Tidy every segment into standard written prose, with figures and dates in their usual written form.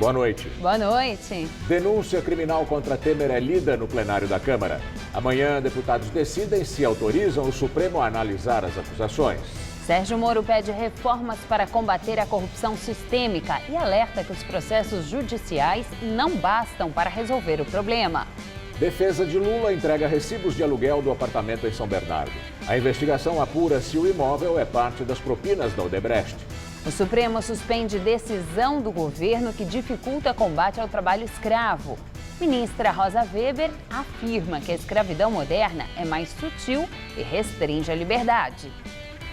Boa noite. Boa noite. Denúncia criminal contra Temer é lida no plenário da Câmara. Amanhã, deputados decidem se autorizam o Supremo a analisar as acusações. Sérgio Moro pede reformas para combater a corrupção sistêmica e alerta que os processos judiciais não bastam para resolver o problema. Defesa de Lula entrega recibos de aluguel do apartamento em São Bernardo. A investigação apura se o imóvel é parte das propinas da Odebrecht. O Supremo suspende decisão do governo que dificulta combate ao trabalho escravo. Ministra Rosa Weber afirma que a escravidão moderna é mais sutil e restringe a liberdade.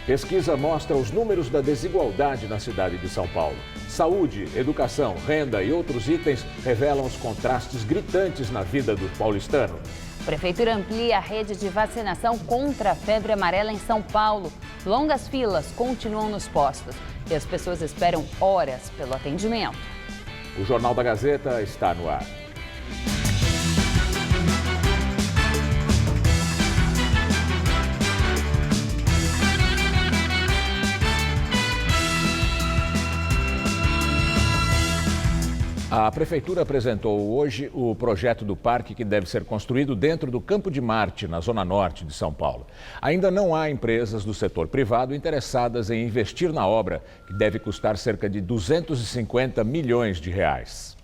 Pesquisa mostra os números da desigualdade na cidade de São Paulo. Saúde, educação, renda e outros itens revelam os contrastes gritantes na vida do paulistano. A Prefeitura amplia a rede de vacinação contra a febre amarela em São Paulo. Longas filas continuam nos postos e as pessoas esperam horas pelo atendimento. O Jornal da Gazeta está no ar. A Prefeitura apresentou hoje o projeto do parque que deve ser construído dentro do Campo de Marte, na zona norte de São Paulo. Ainda não há empresas do setor privado interessadas em investir na obra, que deve custar cerca de 250 milhões de reais.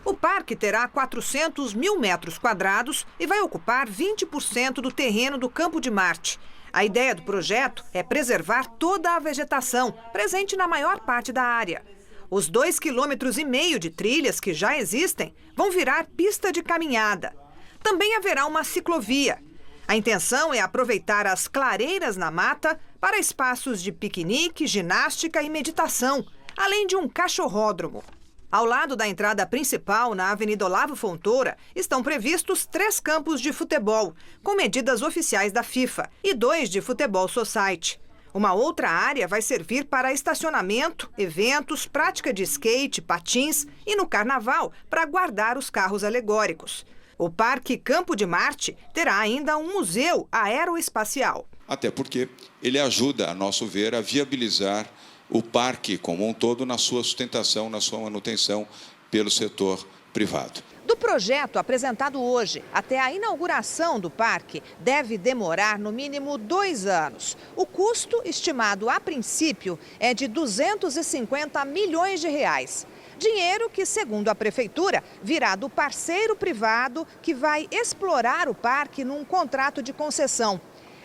O parque terá 400 mil metros quadrados e vai ocupar 20% do terreno do Campo de Marte. A ideia do projeto é preservar toda a vegetação presente na maior parte da área. Os 2,5 km de trilhas que já existem vão virar pista de caminhada. Também haverá uma ciclovia. A intenção é aproveitar as clareiras na mata para espaços de piquenique, ginástica e meditação, além de um cachorródromo. Ao lado da entrada principal, na Avenida Olavo Fontoura, estão previstos 3 campos de futebol, com medidas oficiais da FIFA, e 2 de futebol society. Uma outra área vai servir para estacionamento, eventos, prática de skate, patins e, no carnaval, para guardar os carros alegóricos. O Parque Campo de Marte terá ainda um museu aeroespacial. Até porque ele ajuda, a nosso ver, a viabilizar o parque como um todo na sua sustentação, na sua manutenção pelo setor privado. Do projeto apresentado hoje até a inauguração do parque, deve demorar no mínimo 2 anos. O custo estimado a princípio é de 250 milhões de reais. Dinheiro que, segundo a Prefeitura, virá do parceiro privado que vai explorar o parque num contrato de concessão.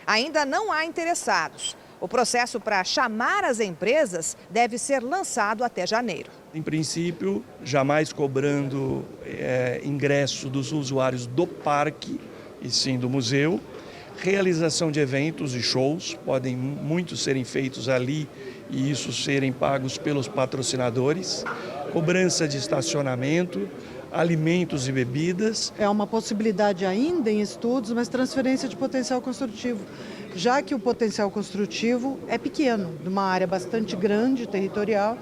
Ainda não há interessados. O processo para chamar as empresas deve ser lançado até janeiro. Em princípio, jamais cobrando ingresso dos usuários do parque e sim do museu. Realização de eventos e shows, podem muitos serem feitos ali e isso serem pagos pelos patrocinadores. Cobrança de estacionamento, alimentos e bebidas. É uma possibilidade ainda em estudos, mas transferência de potencial construtivo, já que o potencial construtivo é pequeno, de uma área bastante grande, territorial,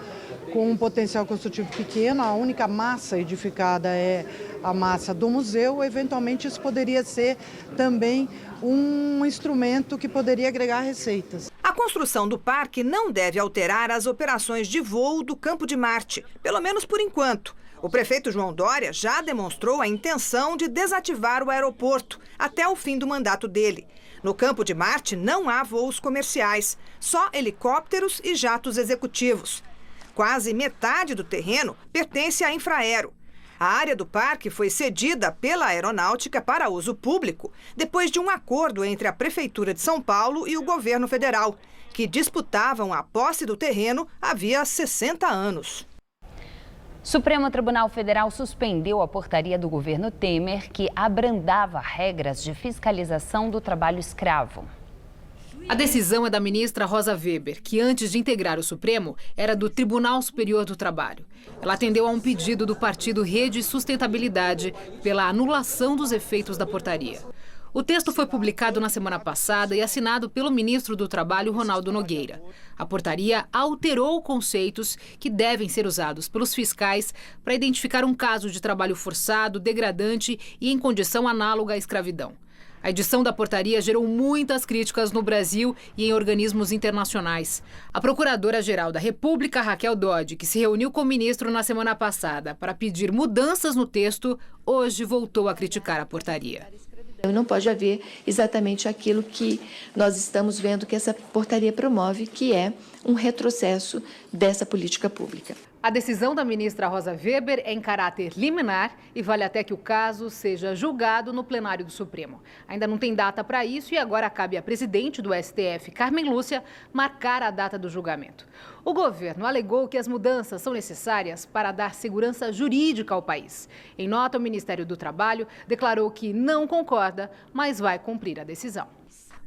com um potencial construtivo pequeno, a única massa edificada é a massa do museu. Eventualmente isso poderia ser também um instrumento que poderia agregar receitas. A construção do parque não deve alterar as operações de voo do Campo de Marte, pelo menos por enquanto. O prefeito João Dória já demonstrou a intenção de desativar o aeroporto até o fim do mandato dele. No Campo de Marte não há voos comerciais, só helicópteros e jatos executivos. Quase metade do terreno pertence à Infraero. A área do parque foi cedida pela Aeronáutica para uso público depois de um acordo entre a Prefeitura de São Paulo e o governo federal, que disputavam a posse do terreno havia 60 anos. Supremo Tribunal Federal suspendeu a portaria do governo Temer que abrandava regras de fiscalização do trabalho escravo. A decisão é da ministra Rosa Weber, que antes de integrar o Supremo era do Tribunal Superior do Trabalho. Ela atendeu a um pedido do partido Rede e Sustentabilidade pela anulação dos efeitos da portaria. O texto foi publicado na semana passada e assinado pelo ministro do Trabalho, Ronaldo Nogueira. A portaria alterou conceitos que devem ser usados pelos fiscais para identificar um caso de trabalho forçado, degradante e em condição análoga à escravidão. A edição da portaria gerou muitas críticas no Brasil e em organismos internacionais. A Procuradora-Geral da República, Raquel Dodge, que se reuniu com o ministro na semana passada para pedir mudanças no texto, hoje voltou a criticar a portaria. Não pode haver exatamente aquilo que nós estamos vendo que essa portaria promove, que é um retrocesso dessa política pública. A decisão da ministra Rosa Weber é em caráter liminar e vale até que o caso seja julgado no plenário do Supremo. Ainda não tem data para isso e agora cabe à presidente do STF, Carmen Lúcia, marcar a data do julgamento. O governo alegou que as mudanças são necessárias para dar segurança jurídica ao país. Em nota, o Ministério do Trabalho declarou que não concorda, mas vai cumprir a decisão.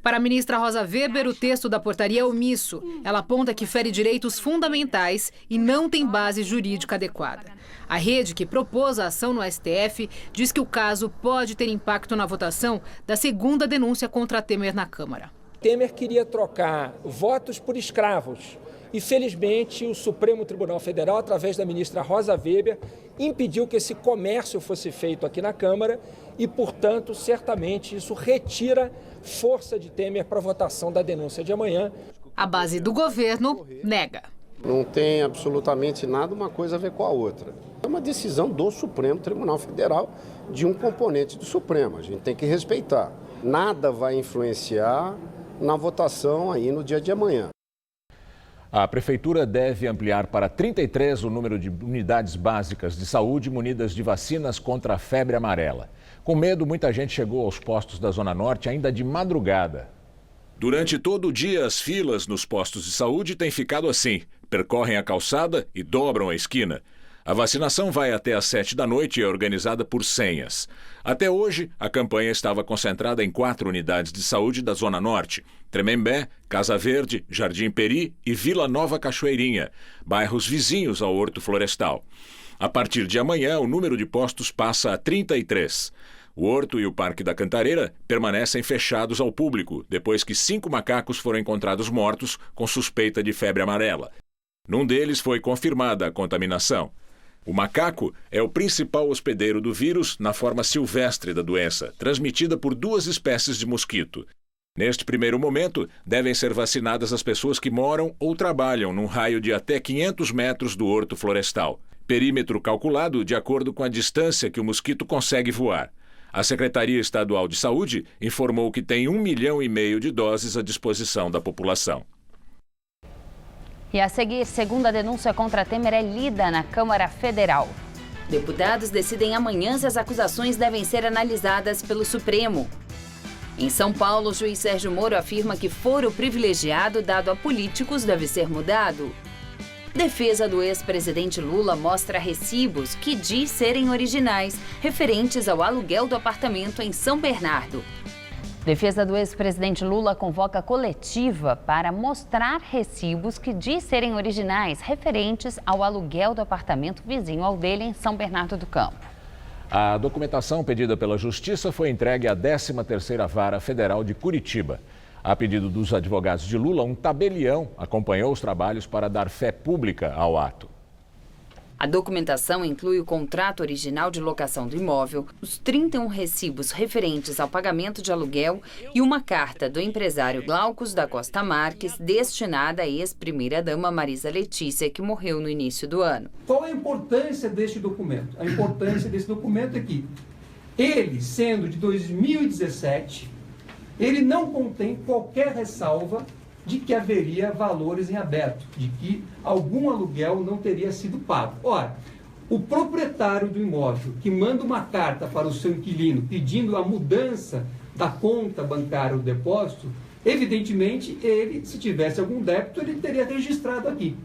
Para a ministra Rosa Weber, o texto da portaria é omisso. Ela aponta que fere direitos fundamentais e não tem base jurídica adequada. A rede que propôs a ação no STF diz que o caso pode ter impacto na votação da segunda denúncia contra Temer na Câmara. Temer queria trocar votos por escravos. E, felizmente, o Supremo Tribunal Federal, através da ministra Rosa Weber, impediu que esse comércio fosse feito aqui na Câmara e, portanto, certamente isso retira força de Temer para a votação da denúncia de amanhã. A base do governo nega. Não tem absolutamente nada uma coisa a ver com a outra. É uma decisão do Supremo Tribunal Federal, de um componente do Supremo. A gente tem que respeitar. Nada vai influenciar na votação aí no dia de amanhã. A Prefeitura deve ampliar para 33 o número de unidades básicas de saúde munidas de vacinas contra a febre amarela. Com medo, muita gente chegou aos postos da Zona Norte ainda de madrugada. Durante todo o dia, as filas nos postos de saúde têm ficado assim. Percorrem a calçada e dobram a esquina. A vacinação vai até às 7 da noite e é organizada por senhas. Até hoje, a campanha estava concentrada em 4 unidades de saúde da Zona Norte: Tremembé, Casa Verde, Jardim Peri e Vila Nova Cachoeirinha, bairros vizinhos ao Horto Florestal. A partir de amanhã, o número de postos passa a 33. O Horto e o Parque da Cantareira permanecem fechados ao público, depois que 5 macacos foram encontrados mortos com suspeita de febre amarela. Num deles foi confirmada a contaminação. O macaco é o principal hospedeiro do vírus na forma silvestre da doença, transmitida por 2 espécies de mosquito. Neste primeiro momento, devem ser vacinadas as pessoas que moram ou trabalham num raio de até 500 metros do Horto Florestal. Perímetro calculado de acordo com a distância que o mosquito consegue voar. A Secretaria Estadual de Saúde informou que tem 1,5 milhão de doses à disposição da população. E a seguir, segunda denúncia contra Temer é lida na Câmara Federal. Deputados decidem amanhã se as acusações devem ser analisadas pelo Supremo. Em São Paulo, o juiz Sérgio Moro afirma que foro privilegiado dado a políticos deve ser mudado. Defesa do ex-presidente Lula mostra recibos que diz serem originais, referentes ao aluguel do apartamento em São Bernardo. Defesa do ex-presidente Lula convoca coletiva para mostrar recibos que diz serem originais, referentes ao aluguel do apartamento vizinho ao dele em São Bernardo do Campo. A documentação pedida pela Justiça foi entregue à 13ª Vara Federal de Curitiba. A pedido dos advogados de Lula, um tabelião acompanhou os trabalhos para dar fé pública ao ato. A documentação inclui o contrato original de locação do imóvel, os 31 recibos referentes ao pagamento de aluguel e uma carta do empresário Glaucus da Costa Marques destinada à ex-primeira-dama Marisa Letícia, que morreu no início do ano. Qual a importância deste documento? A importância desse documento é que ele, sendo de 2017, ele não contém qualquer ressalva de que haveria valores em aberto, de que algum aluguel não teria sido pago. Ora, o proprietário do imóvel que manda uma carta para o seu inquilino pedindo a mudança da conta bancária ou depósito, evidentemente, ele, se tivesse algum débito, ele teria registrado aqui.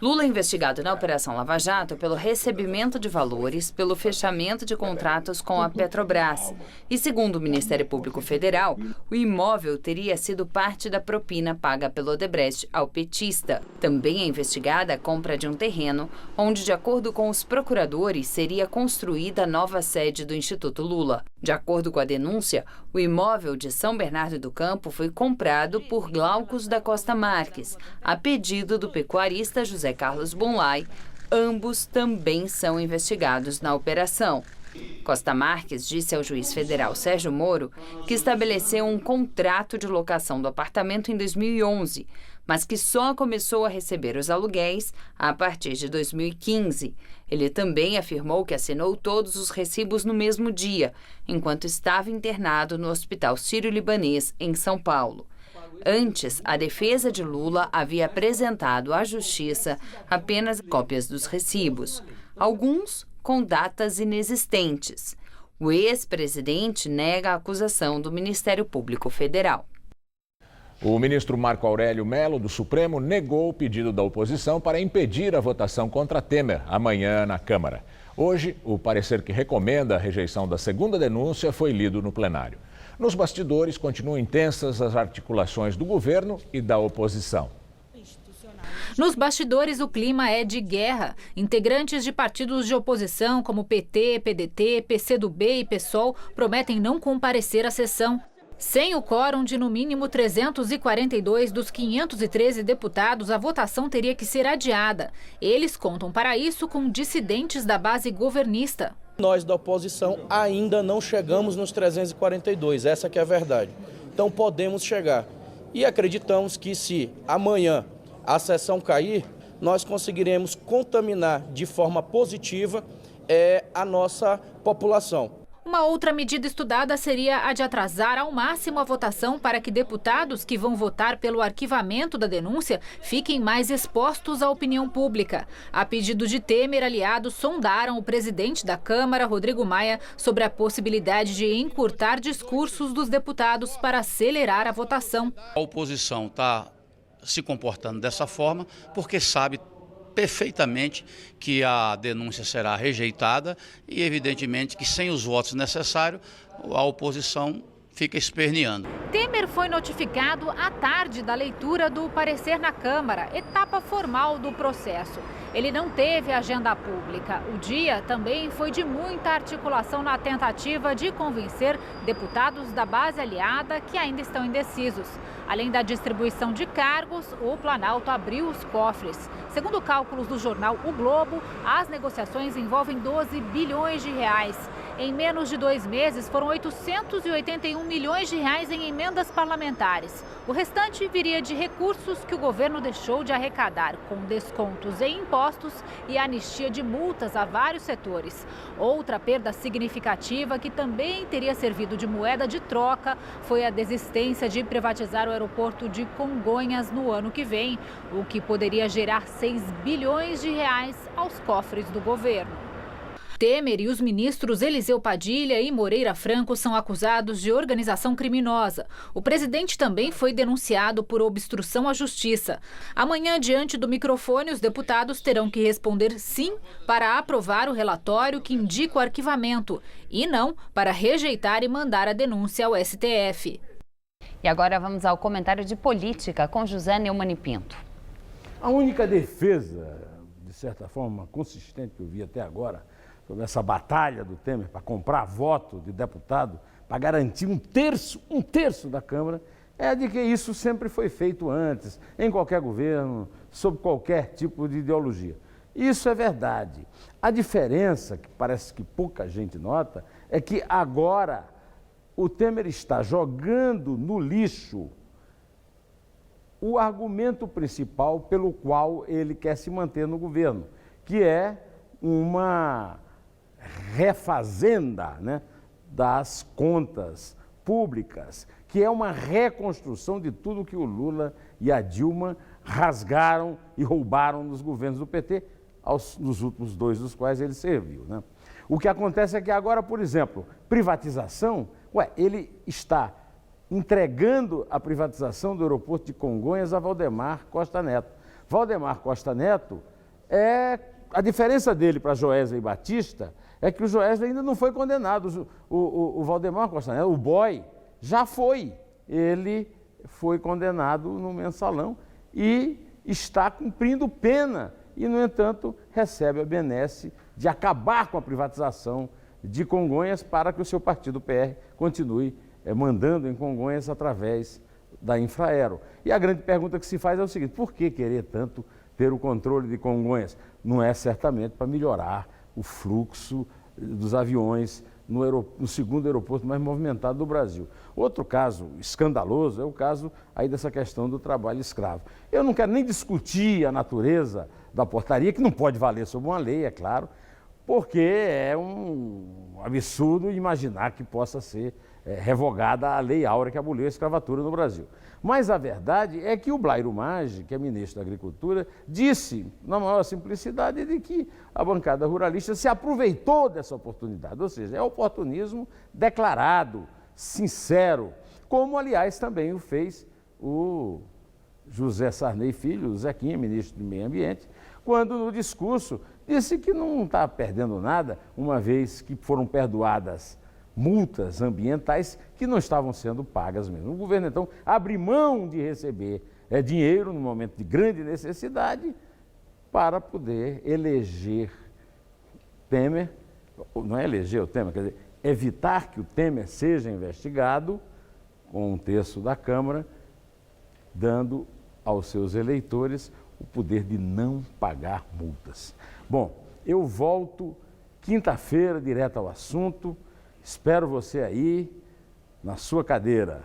Lula é investigado na Operação Lava Jato pelo recebimento de valores, pelo fechamento de contratos com a Petrobras. E, segundo o Ministério Público Federal, o imóvel teria sido parte da propina paga pelo Odebrecht ao petista. Também é investigada a compra de um terreno, onde, de acordo com os procuradores, seria construída a nova sede do Instituto Lula. De acordo com a denúncia, o imóvel de São Bernardo do Campo foi comprado por Glaucus da Costa Marques, a pedido do pecuarista José Carlos Bonlai. Ambos também são investigados na operação. Costa Marques disse ao juiz federal Sérgio Moro que estabeleceu um contrato de locação do apartamento em 2011, mas que só começou a receber os aluguéis a partir de 2015. Ele também afirmou que assinou todos os recibos no mesmo dia, enquanto estava internado no Hospital Sírio-Libanês, em São Paulo. Antes, a defesa de Lula havia apresentado à Justiça apenas cópias dos recibos, alguns com datas inexistentes. O ex-presidente nega a acusação do Ministério Público Federal. O ministro Marco Aurélio Mello, do Supremo, negou o pedido da oposição para impedir a votação contra Temer amanhã na Câmara. Hoje, o parecer que recomenda a rejeição da segunda denúncia foi lido no plenário. Nos bastidores, continuam intensas as articulações do governo e da oposição. Nos bastidores, o clima é de guerra. Integrantes de partidos de oposição, como PT, PDT, PCdoB e PSOL, prometem não comparecer à sessão. Sem o quórum de no mínimo 342 dos 513 deputados, a votação teria que ser adiada. Eles contam para isso com dissidentes da base governista. Nós da oposição ainda não chegamos nos 342, essa que é a verdade. Então podemos chegar. E acreditamos que se amanhã a sessão cair, nós conseguiremos contaminar de forma positiva a nossa população. Uma outra medida estudada seria a de atrasar ao máximo a votação para que deputados que vão votar pelo arquivamento da denúncia fiquem mais expostos à opinião pública. A pedido de Temer, aliados sondaram o presidente da Câmara, Rodrigo Maia, sobre a possibilidade de encurtar discursos dos deputados para acelerar a votação. A oposição está se comportando dessa forma porque sabe perfeitamente que a denúncia será rejeitada e, evidentemente, que sem os votos necessários, a oposição fica esperneando. Temer foi notificado à tarde da leitura do parecer na Câmara, etapa formal do processo. Ele não teve agenda pública. O dia também foi de muita articulação na tentativa de convencer deputados da base aliada que ainda estão indecisos. Além da distribuição de cargos, o Planalto abriu os cofres. Segundo cálculos do jornal O Globo, as negociações envolvem 12 bilhões de reais. Em menos de 2 meses, foram 881 milhões de reais em emendas parlamentares. O restante viria de recursos que o governo deixou de arrecadar, com descontos em impostos e anistia de multas a vários setores. Outra perda significativa, que também teria servido de moeda de troca, foi a desistência de privatizar o aeroporto de Congonhas no ano que vem, o que poderia gerar 6 bilhões de reais aos cofres do governo. Temer e os ministros Eliseu Padilha e Moreira Franco são acusados de organização criminosa. O presidente também foi denunciado por obstrução à justiça. Amanhã, diante do microfone, os deputados terão que responder sim para aprovar o relatório que indica o arquivamento e não para rejeitar e mandar a denúncia ao STF. E agora vamos ao comentário de política com José Neumann e Pinto. A única defesa, de certa forma, consistente que eu vi até agora, sobre essa batalha do Temer para comprar voto de deputado, para garantir um terço da Câmara, é de que isso sempre foi feito antes, em qualquer governo, sob qualquer tipo de ideologia. Isso é verdade. A diferença, que parece que pouca gente nota, é que agora o Temer está jogando no lixo o argumento principal pelo qual ele quer se manter no governo, que é uma refazenda, né, das contas públicas, que é uma reconstrução de tudo que o Lula e a Dilma rasgaram e roubaram nos governos do PT, nos últimos 2 dos quais ele serviu, né? O que acontece é que agora, por exemplo, privatização, ele está entregando a privatização do aeroporto de Congonhas a Valdemar Costa Neto. Valdemar Costa Neto a diferença dele para Joesley Batista é que o Joesley ainda não foi condenado. O Valdemar Costa Neto, o boy, já foi. Ele foi condenado no mensalão e está cumprindo pena. E, no entanto, recebe a benesse de acabar com a privatização de Congonhas para que o seu partido PR continue mandando em Congonhas através da Infraero. E a grande pergunta que se faz é o seguinte: por que querer tanto ter o controle de Congonhas? Não é certamente para melhorar o fluxo dos aviões no segundo aeroporto mais movimentado do Brasil. Outro caso escandaloso é o caso aí dessa questão do trabalho escravo. Eu não quero nem discutir a natureza da portaria, que não pode valer sobre uma lei, é claro, porque é um absurdo imaginar que possa ser revogada a lei áurea que aboliu a escravatura no Brasil. Mas a verdade é que o Blairo Maggi, que é ministro da Agricultura, disse, na maior simplicidade, de que a bancada ruralista se aproveitou dessa oportunidade, ou seja, é oportunismo declarado, sincero, como, aliás, também o fez o José Sarney Filho, o Zequinha, ministro do Meio Ambiente, quando no discurso disse que não está perdendo nada, uma vez que foram perdoadas multas ambientais que não estavam sendo pagas mesmo. O governo, então, abre mão de receber dinheiro no momento de grande necessidade para poder eleger Temer, não é eleger o Temer, quer dizer, evitar que o Temer seja investigado com 1/3 da Câmara, dando aos seus eleitores o poder de não pagar multas. Bom, eu volto quinta-feira, direto ao assunto. Espero você aí, na sua cadeira.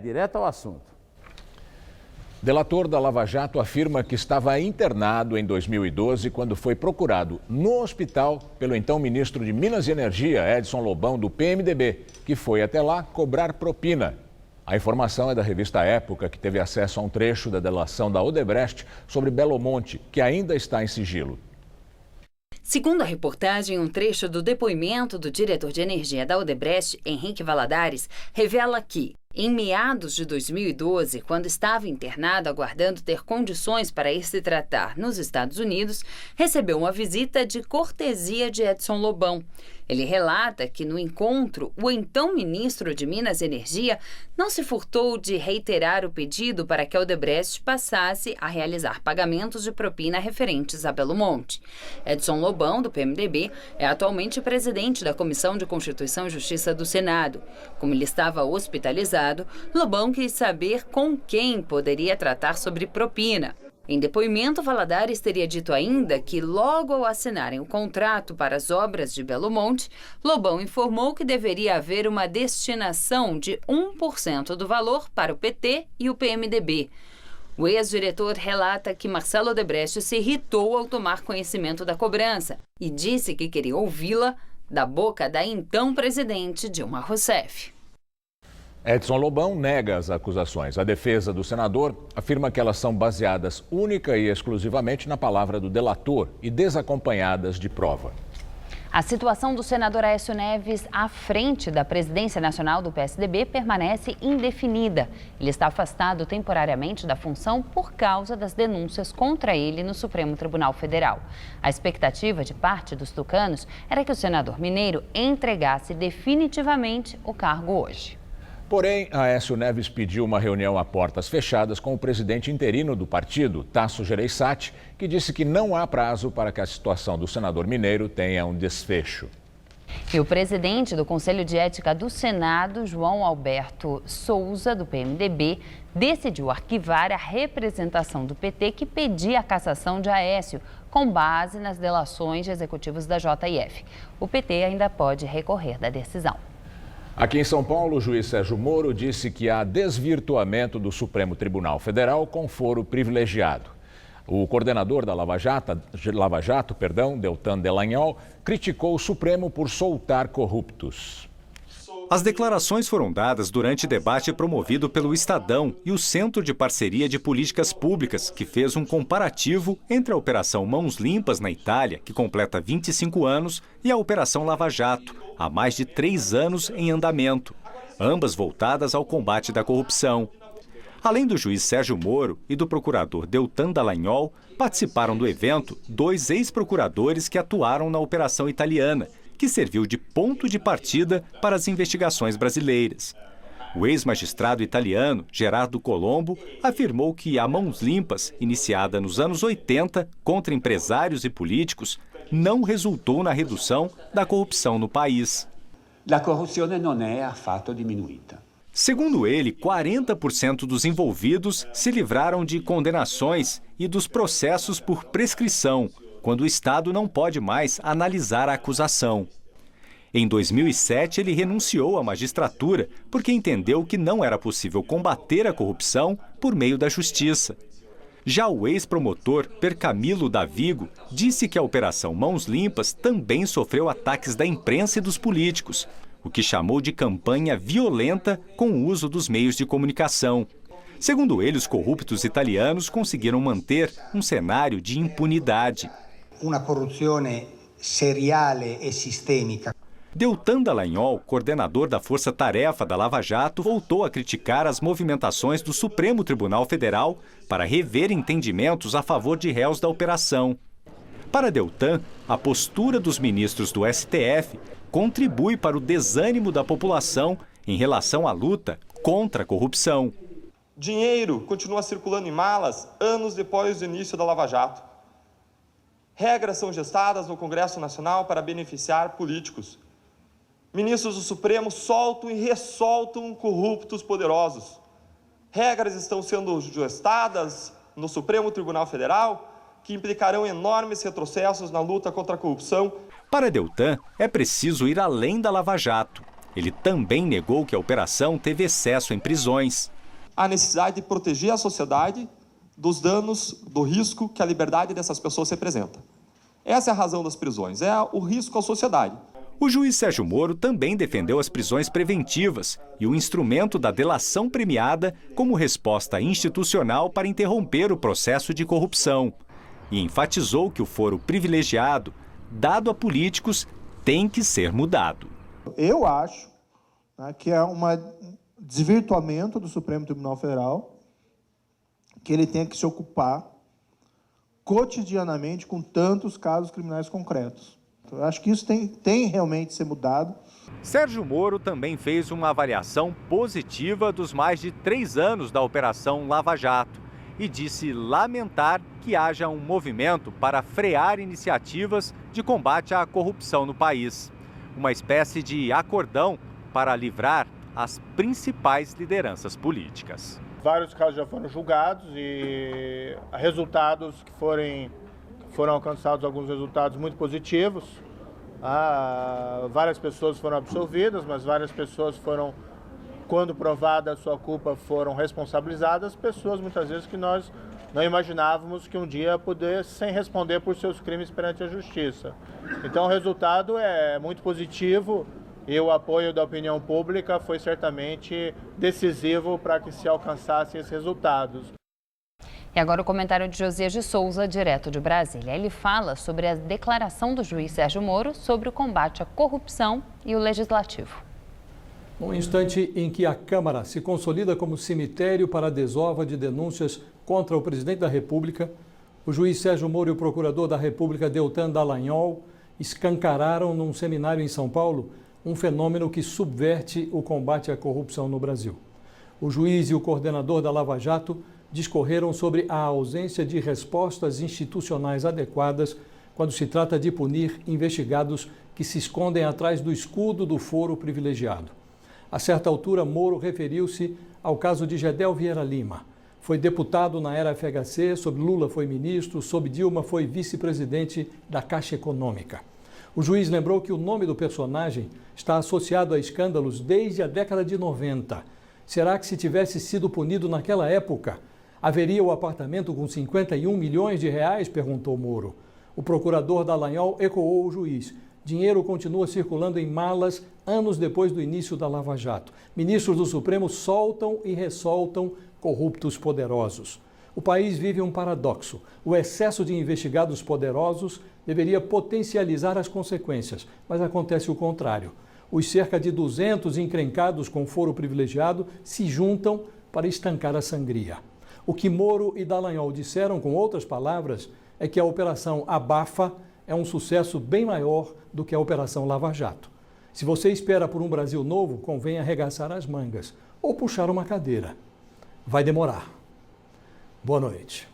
Direto ao assunto. Delator da Lava Jato afirma que estava internado em 2012 quando foi procurado no hospital pelo então ministro de Minas e Energia, Edson Lobão, do PMDB, que foi até lá cobrar propina. A informação é da revista Época, que teve acesso a um trecho da delação da Odebrecht sobre Belo Monte, que ainda está em sigilo. Segundo a reportagem, um trecho do depoimento do diretor de energia da Odebrecht, Henrique Valadares, revela que, em meados de 2012, quando estava internado aguardando ter condições para ir se tratar nos Estados Unidos, recebeu uma visita de cortesia de Edson Lobão. Ele relata que, no encontro, o então ministro de Minas e Energia não se furtou de reiterar o pedido para que a Odebrecht passasse a realizar pagamentos de propina referentes a Belo Monte. Edson Lobão, do PMDB, é atualmente presidente da Comissão de Constituição e Justiça do Senado. Como ele estava hospitalizado, Lobão quis saber com quem poderia tratar sobre propina. Em depoimento, Valadares teria dito ainda que, logo ao assinarem o contrato para as obras de Belo Monte, Lobão informou que deveria haver uma destinação de 1% do valor para o PT e o PMDB. O ex-diretor relata que Marcelo Odebrecht se irritou ao tomar conhecimento da cobrança e disse que queria ouvi-la da boca da então presidente Dilma Rousseff. Edson Lobão nega as acusações. A defesa do senador afirma que elas são baseadas única e exclusivamente na palavra do delator e desacompanhadas de prova. A situação do senador Aécio Neves à frente da presidência nacional do PSDB permanece indefinida. Ele está afastado temporariamente da função por causa das denúncias contra ele no Supremo Tribunal Federal. A expectativa de parte dos tucanos era que o senador mineiro entregasse definitivamente o cargo hoje. Porém, Aécio Neves pediu uma reunião a portas fechadas com o presidente interino do partido, Tasso Gereissati, que disse que não há prazo para que a situação do senador mineiro tenha um desfecho. E o presidente do Conselho de Ética do Senado, João Alberto Souza, do PMDB, decidiu arquivar a representação do PT que pedia a cassação de Aécio, com base nas delações de executivos da JF. O PT ainda pode recorrer da decisão. Aqui em São Paulo, o juiz Sérgio Moro disse que há desvirtuamento do Supremo Tribunal Federal com foro privilegiado. O coordenador da Lava Jato, Deltan Dallagnol, criticou o Supremo por soltar corruptos. As declarações foram dadas durante debate promovido pelo Estadão e o Centro de Parceria de Políticas Públicas, que fez um comparativo entre a Operação Mãos Limpas na Itália, que completa 25 anos, e a Operação Lava Jato, há mais de 3 anos em andamento, ambas voltadas ao combate da corrupção. Além do juiz Sérgio Moro e do procurador Deltan Dallagnol, participaram do evento 2 ex-procuradores que atuaram na Operação Italiana, que serviu de ponto de partida para as investigações brasileiras. O ex-magistrado italiano, Gerardo Colombo, afirmou que a Mãos Limpas, iniciada nos anos 80 contra empresários e políticos, não resultou na redução da corrupção no país. A corrupção não é affatto diminuída. Segundo ele, 40% dos envolvidos se livraram de condenações e dos processos por prescrição, quando o Estado não pode mais analisar a acusação. Em 2007, ele renunciou à magistratura porque entendeu que não era possível combater a corrupção por meio da justiça. Já o ex-promotor Percamilo Davigo disse que a Operação Mãos Limpas também sofreu ataques da imprensa e dos políticos, o que chamou de campanha violenta com o uso dos meios de comunicação. Segundo ele, os corruptos italianos conseguiram manter um cenário de impunidade. Uma corruzione seriale e sistêmica. Deltan Dallagnol, coordenador da Força Tarefa da Lava Jato, voltou a criticar as movimentações do Supremo Tribunal Federal para rever entendimentos a favor de réus da operação. Para Deltan, a postura dos ministros do STF contribui para o desânimo da população em relação à luta contra a corrupção. Dinheiro continua circulando em malas anos depois do início da Lava Jato. Regras são gestadas no Congresso Nacional para beneficiar políticos. Ministros do Supremo soltam e ressoltam corruptos poderosos. Regras estão sendo gestadas no Supremo Tribunal Federal que implicarão enormes retrocessos na luta contra a corrupção. Para Deltan, é preciso ir além da Lava Jato. Ele também negou que a operação teve excesso em prisões. A necessidade de proteger a sociedade dos danos, do risco que a liberdade dessas pessoas representa. Essa é a razão das prisões, é o risco à sociedade. O juiz Sérgio Moro também defendeu as prisões preventivas e o instrumento da delação premiada como resposta institucional para interromper o processo de corrupção. E enfatizou que o foro privilegiado, dado a políticos, tem que ser mudado. Eu acho que é um desvirtuamento do Supremo Tribunal Federal, que ele tem que se ocupar cotidianamente com tantos casos criminais concretos. Eu acho que isso tem realmente que ser mudado. Sérgio Moro também fez uma avaliação positiva dos mais de 3 anos da Operação Lava Jato e disse lamentar que haja um movimento para frear iniciativas de combate à corrupção no país. Uma espécie de acordão para livrar as principais lideranças políticas. Vários casos já foram julgados e resultados que foram alcançados, alguns resultados muito positivos. Várias pessoas foram absolvidas, mas várias pessoas foram, quando provada a sua culpa, foram responsabilizadas. Pessoas, muitas vezes, que nós não imaginávamos que um dia pudessem responder por seus crimes perante a justiça. Então, o resultado é muito positivo e o apoio da opinião pública foi certamente decisivo para que se alcançassem esses resultados. E agora o comentário de Josias de Souza, direto de Brasília. Ele fala sobre a declaração do juiz Sérgio Moro sobre o combate à corrupção e o legislativo. No instante em que a Câmara se consolida como cemitério para a desova de denúncias contra o presidente da República, o juiz Sérgio Moro e o procurador da República Deltan Dallagnol escancararam num seminário em São Paulo um fenômeno que subverte o combate à corrupção no Brasil. O juiz e o coordenador da Lava Jato discorreram sobre a ausência de respostas institucionais adequadas quando se trata de punir investigados que se escondem atrás do escudo do foro privilegiado. A certa altura, Moro referiu-se ao caso de Gedel Vieira Lima. Foi deputado na era FHC, sob Lula foi ministro, sob Dilma foi vice-presidente da Caixa Econômica. O juiz lembrou que o nome do personagem está associado a escândalos desde a década de 90. Será que se tivesse sido punido naquela época, haveria o apartamento com 51 milhões de reais? Perguntou Moro. O procurador Dallagnol ecoou o juiz. Dinheiro continua circulando em malas anos depois do início da Lava Jato. Ministros do Supremo soltam e ressoltam corruptos poderosos. O país vive um paradoxo. O excesso de investigados poderosos deveria potencializar as consequências, mas acontece o contrário. Os cerca de 200 encrencados com foro privilegiado se juntam para estancar a sangria. O que Moro e Dallagnol disseram, com outras palavras, é que a Operação Abafa é um sucesso bem maior do que a Operação Lava Jato. Se você espera por um Brasil novo, convém arregaçar as mangas ou puxar uma cadeira. Vai demorar. Boa noite.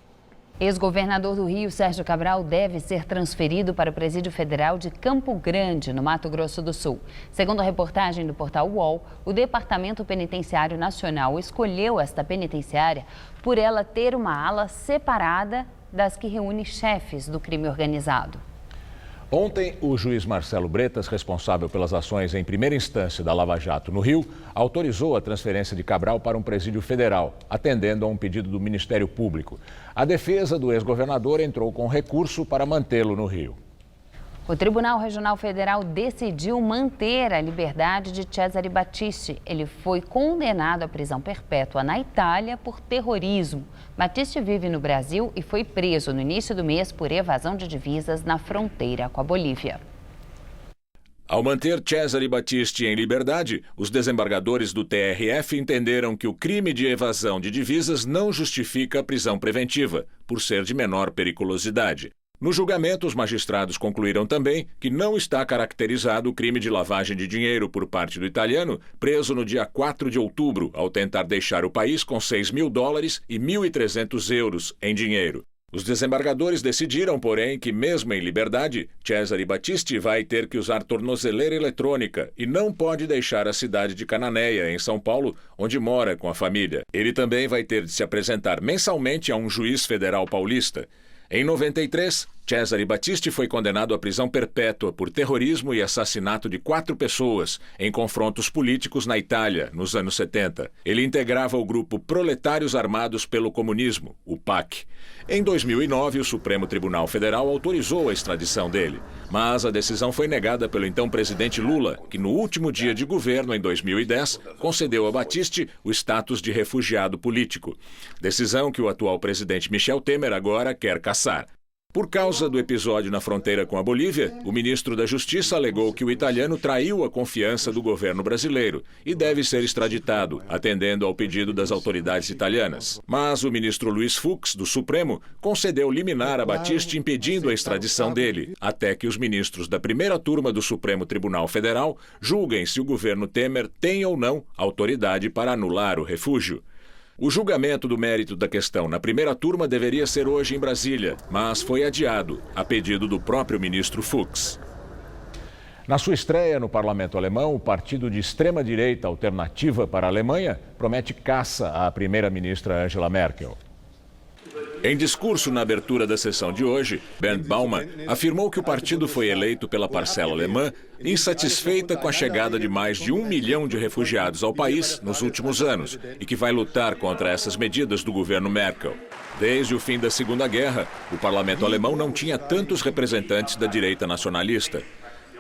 Ex-governador do Rio, Sérgio Cabral, deve ser transferido para o Presídio Federal de Campo Grande, no Mato Grosso do Sul. Segundo a reportagem do portal UOL, o Departamento Penitenciário Nacional escolheu esta penitenciária por ela ter uma ala separada das que reúne chefes do crime organizado. Ontem, o juiz Marcelo Bretas, responsável pelas ações em primeira instância da Lava Jato no Rio, autorizou a transferência de Cabral para um presídio federal, atendendo a um pedido do Ministério Público. A defesa do ex-governador entrou com recurso para mantê-lo no Rio. O Tribunal Regional Federal decidiu manter a liberdade de Cesare Battisti. Ele foi condenado à prisão perpétua na Itália por terrorismo. Battisti vive no Brasil e foi preso no início do mês por evasão de divisas na fronteira com a Bolívia. Ao manter Cesare Battisti em liberdade, os desembargadores do TRF entenderam que o crime de evasão de divisas não justifica a prisão preventiva, por ser de menor periculosidade. No julgamento, os magistrados concluíram também que não está caracterizado o crime de lavagem de dinheiro por parte do italiano, preso no dia 4 de outubro, ao tentar deixar o país com $6.000 e 1.300 euros em dinheiro. Os desembargadores decidiram, porém, que mesmo em liberdade, Cesare Battisti vai ter que usar tornozeleira eletrônica e não pode deixar a cidade de Cananéia, em São Paulo, onde mora com a família. Ele também vai ter de se apresentar mensalmente a um juiz federal paulista. Em 93, Cesare Battisti foi condenado à prisão perpétua por terrorismo e assassinato de 4 pessoas em confrontos políticos na Itália, nos anos 70. Ele integrava o grupo Proletários Armados pelo Comunismo, o PAC. Em 2009, o Supremo Tribunal Federal autorizou a extradição dele, mas a decisão foi negada pelo então presidente Lula, que no último dia de governo, em 2010, concedeu a Battisti o status de refugiado político. Decisão que o atual presidente Michel Temer agora quer cassar. Por causa do episódio na fronteira com a Bolívia, o ministro da Justiça alegou que o italiano traiu a confiança do governo brasileiro e deve ser extraditado, atendendo ao pedido das autoridades italianas. Mas o ministro Luiz Fux, do Supremo, concedeu liminar a Battisti impedindo a extradição dele, até que os ministros da primeira turma do Supremo Tribunal Federal julguem se o governo Temer tem ou não autoridade para anular o refúgio. O julgamento do mérito da questão na primeira turma deveria ser hoje em Brasília, mas foi adiado, a pedido do próprio ministro Fux. Na sua estreia no parlamento alemão, o partido de extrema-direita Alternativa para a Alemanha promete caça à primeira-ministra Angela Merkel. Em discurso na abertura da sessão de hoje, Bernd Baumann afirmou que o partido foi eleito pela parcela alemã insatisfeita com a chegada de mais de 1 milhão de refugiados ao país nos últimos anos e que vai lutar contra essas medidas do governo Merkel. Desde o fim da Segunda Guerra, o parlamento alemão não tinha tantos representantes da direita nacionalista.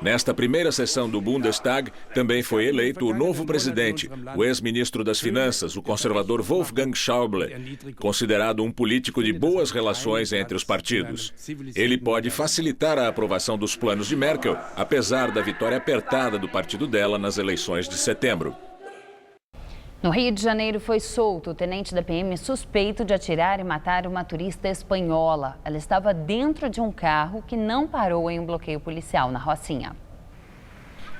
Nesta primeira sessão do Bundestag, também foi eleito o novo presidente, o ex-ministro das Finanças, o conservador Wolfgang Schäuble, considerado um político de boas relações entre os partidos. Ele pode facilitar a aprovação dos planos de Merkel, apesar da vitória apertada do partido dela nas eleições de setembro. No Rio de Janeiro foi solto o tenente da PM suspeito de atirar e matar uma turista espanhola. Ela estava dentro de um carro que não parou em um bloqueio policial na Rocinha.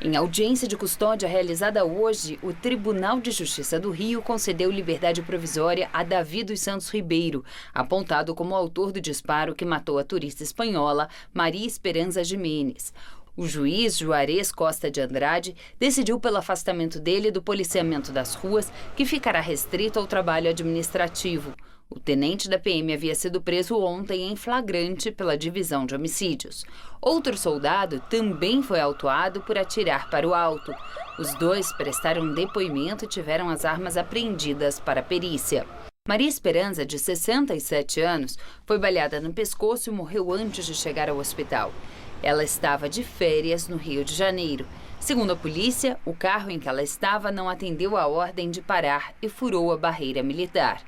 Em audiência de custódia realizada hoje, o Tribunal de Justiça do Rio concedeu liberdade provisória a Davi dos Santos Ribeiro, apontado como autor do disparo que matou a turista espanhola Maria Esperanza Jimenez. O juiz Juarez Costa de Andrade decidiu pelo afastamento dele do policiamento das ruas, que ficará restrito ao trabalho administrativo. O tenente da PM havia sido preso ontem em flagrante pela divisão de homicídios. Outro soldado também foi autuado por atirar para o alto. Os dois prestaram depoimento e tiveram as armas apreendidas para a perícia. Maria Esperanza, de 67 anos, foi baleada no pescoço e morreu antes de chegar ao hospital. Ela estava de férias no Rio de Janeiro. Segundo a polícia, o carro em que ela estava não atendeu a ordem de parar e furou a barreira militar.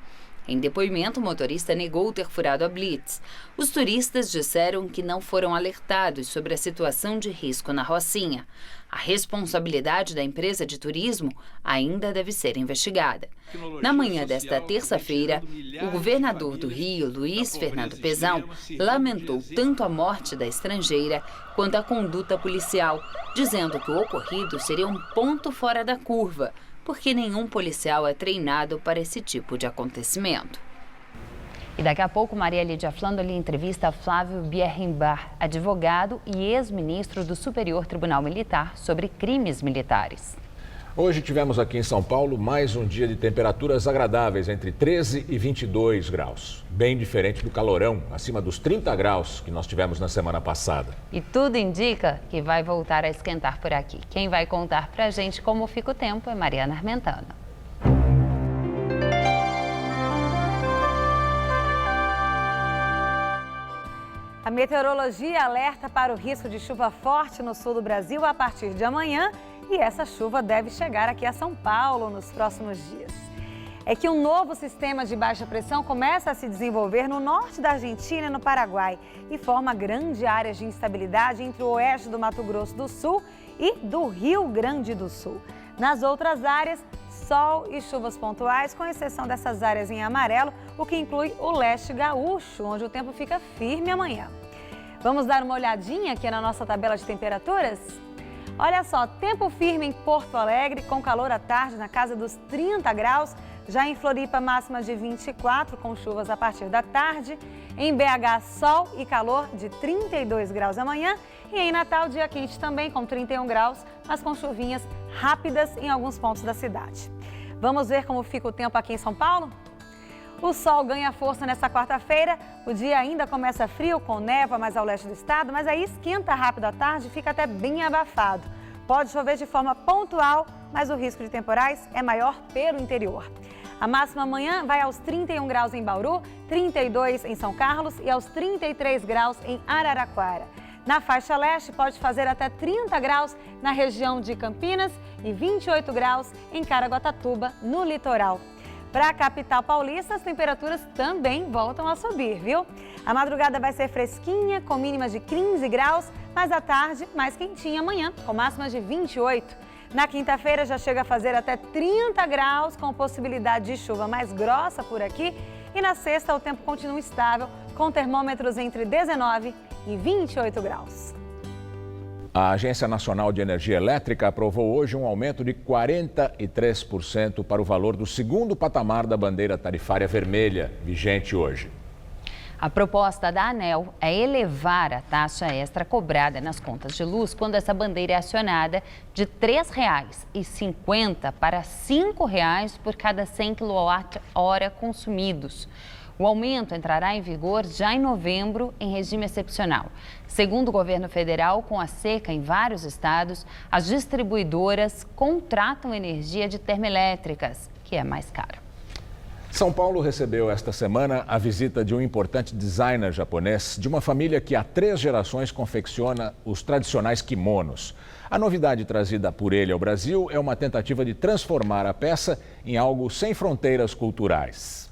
Em depoimento, o motorista negou ter furado a blitz. Os turistas disseram que não foram alertados sobre a situação de risco na Rocinha. A responsabilidade da empresa de turismo ainda deve ser investigada. Na manhã desta terça-feira, o governador do Rio, Luiz Fernando Pezão, lamentou tanto a morte da estrangeira quanto a conduta policial, dizendo que o ocorrido seria um ponto fora da curva, porque nenhum policial é treinado para esse tipo de acontecimento. E daqui a pouco, Maria Lídia Flandoli entrevista Flávio Bierrenbach, advogado e ex-ministro do Superior Tribunal Militar, sobre crimes militares. Hoje tivemos aqui em São Paulo mais um dia de temperaturas agradáveis, entre 13 e 22 graus. Bem diferente do calorão, acima dos 30 graus que nós tivemos na semana passada. E tudo indica que vai voltar a esquentar por aqui. Quem vai contar pra gente como fica o tempo é Mariana Armentano. A meteorologia alerta para o risco de chuva forte no sul do Brasil a partir de amanhã e essa chuva deve chegar aqui a São Paulo nos próximos dias. É que um novo sistema de baixa pressão começa a se desenvolver no norte da Argentina e no Paraguai e forma grande área de instabilidade entre o oeste do Mato Grosso do Sul e do Rio Grande do Sul. Nas outras áreas, sol e chuvas pontuais, com exceção dessas áreas em amarelo, o que inclui o leste gaúcho, onde o tempo fica firme amanhã. Vamos dar uma olhadinha aqui na nossa tabela de temperaturas? Olha só, tempo firme em Porto Alegre, com calor à tarde na casa dos 30 graus. Já em Floripa, máxima de 24, com chuvas a partir da tarde. Em BH, sol e calor de 32 graus amanhã. E em Natal, dia quente também, com 31 graus, mas com chuvinhas rápidas em alguns pontos da cidade. Vamos ver como fica o tempo aqui em São Paulo? O sol ganha força nesta quarta-feira. O dia ainda começa frio, com névoa mais ao leste do estado, mas aí esquenta rápido à tarde e fica até bem abafado. Pode chover de forma pontual, mas o risco de temporais é maior pelo interior. A máxima amanhã vai aos 31 graus em Bauru, 32 em São Carlos e aos 33 graus em Araraquara. Na faixa leste, pode fazer até 30 graus na região de Campinas e 28 graus em Caraguatatuba, no litoral. Para a capital paulista, as temperaturas também voltam a subir, viu? A madrugada vai ser fresquinha, com mínimas de 15 graus, mas à tarde mais quentinha amanhã, com máximas de 28. Na quinta-feira já chega a fazer até 30 graus, com possibilidade de chuva mais grossa por aqui. E na sexta o tempo continua estável, com termômetros entre 19 e 28 graus. A Agência Nacional de Energia Elétrica aprovou hoje um aumento de 43% para o valor do segundo patamar da bandeira tarifária vermelha, vigente hoje. A proposta da ANEEL é elevar a taxa extra cobrada nas contas de luz quando essa bandeira é acionada de R$ 3,50 para R$ 5,00 por cada 100 kWh consumidos. O aumento entrará em vigor já em novembro, em regime excepcional. Segundo o governo federal, com a seca em vários estados, as distribuidoras contratam energia de termoelétricas, que é mais cara. São Paulo recebeu esta semana a visita de um importante designer japonês de uma família que há 3 gerações confecciona os tradicionais kimonos. A novidade trazida por ele ao Brasil é uma tentativa de transformar a peça em algo sem fronteiras culturais.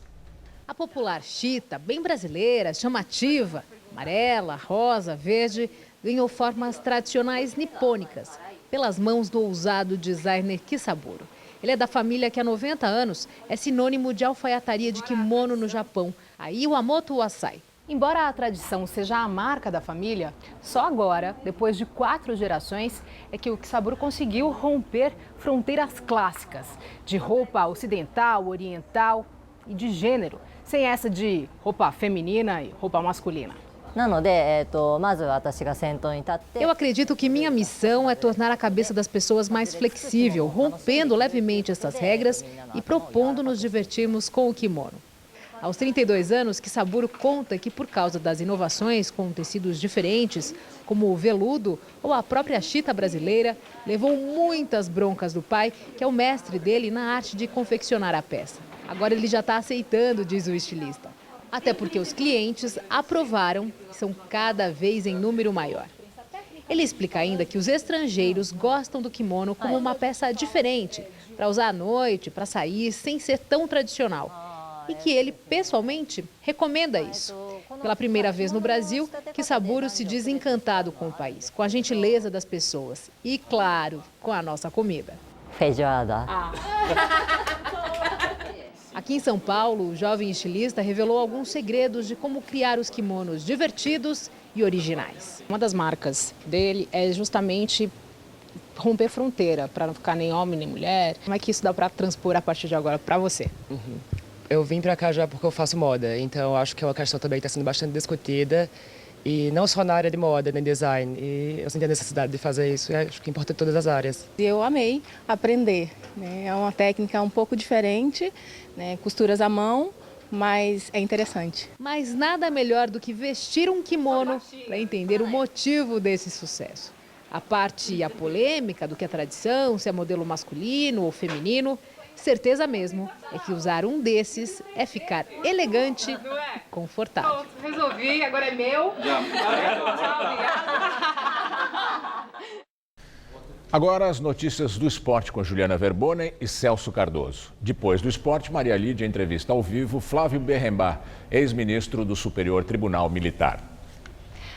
A popular chita, bem brasileira, chamativa, amarela, rosa, verde, ganhou formas tradicionais nipônicas pelas mãos do ousado designer Kisaburo. Ele é da família que há 90 anos é sinônimo de alfaiataria de kimono no Japão, a Iwamoto Wasai. Embora a tradição seja a marca da família, só agora, depois de 4 gerações, é que o Kisaburo conseguiu romper fronteiras clássicas de roupa ocidental, oriental e de gênero, sem essa de roupa feminina e roupa masculina. Eu acredito que minha missão é tornar a cabeça das pessoas mais flexível, rompendo levemente essas regras e propondo nos divertirmos com o kimono. Aos 32 anos, Kisaburo conta que por causa das inovações com tecidos diferentes, como o veludo ou a própria chita brasileira, levou muitas broncas do pai, que é o mestre dele na arte de confeccionar a peça. Agora ele já está aceitando, diz o estilista. Até porque os clientes aprovaram e são cada vez em número maior. Ele explica ainda que os estrangeiros gostam do kimono como uma peça diferente, para usar à noite, para sair, sem ser tão tradicional. E que ele, pessoalmente, recomenda isso. Pela primeira vez no Brasil, Kisaburo se diz encantado com o país, com a gentileza das pessoas e, claro, com a nossa comida. Feijoada. Aqui em São Paulo, o jovem estilista revelou alguns segredos de como criar os kimonos divertidos e originais. Uma das marcas dele é justamente romper fronteira, para não ficar nem homem nem mulher. Como é que isso dá para transpor a partir de agora para você? Eu vim para cá já porque eu faço moda, então eu acho que é uma questão também que está sendo bastante discutida E não só na área de moda, nem design. E eu senti a necessidade de fazer isso, e acho que importa em todas as áreas. Eu amei aprender, né? É uma técnica um pouco diferente, né? Costuras à mão, mas é interessante. Mas nada melhor do que vestir um kimono para entender o motivo desse sucesso. A parte e a polêmica do que é tradição, se é modelo masculino ou feminino, certeza mesmo é que usar um desses é ficar elegante e confortável. Resolvi, agora é meu. Agora as notícias do esporte com Juliana Verbone e Celso Cardoso. Depois do esporte, Maria Lídia entrevista ao vivo Flávio Berrembar, ex-ministro do Superior Tribunal Militar.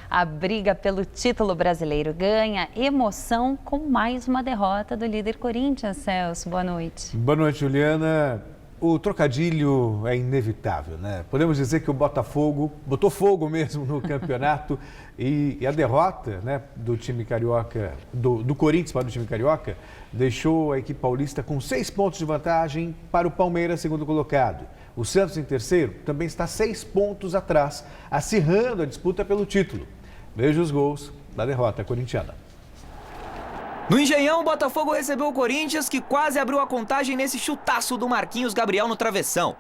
A briga pelo título brasileiro ganha emoção com mais uma derrota do líder Corinthians. Celso, boa noite. Boa noite, Juliana. O trocadilho é inevitável, né? Podemos dizer que o Botafogo botou fogo mesmo no campeonato e a derrota, né, do time carioca, do Corinthians para o time carioca, deixou a equipe paulista com 6 pontos de vantagem para o Palmeiras, segundo colocado. O Santos, em terceiro, também está 6 pontos atrás, acirrando a disputa pelo título. Veja os gols da derrota corintiana. No Engenhão, o Botafogo recebeu o Corinthians, que quase abriu a contagem nesse chutaço do Marquinhos Gabriel no travessão.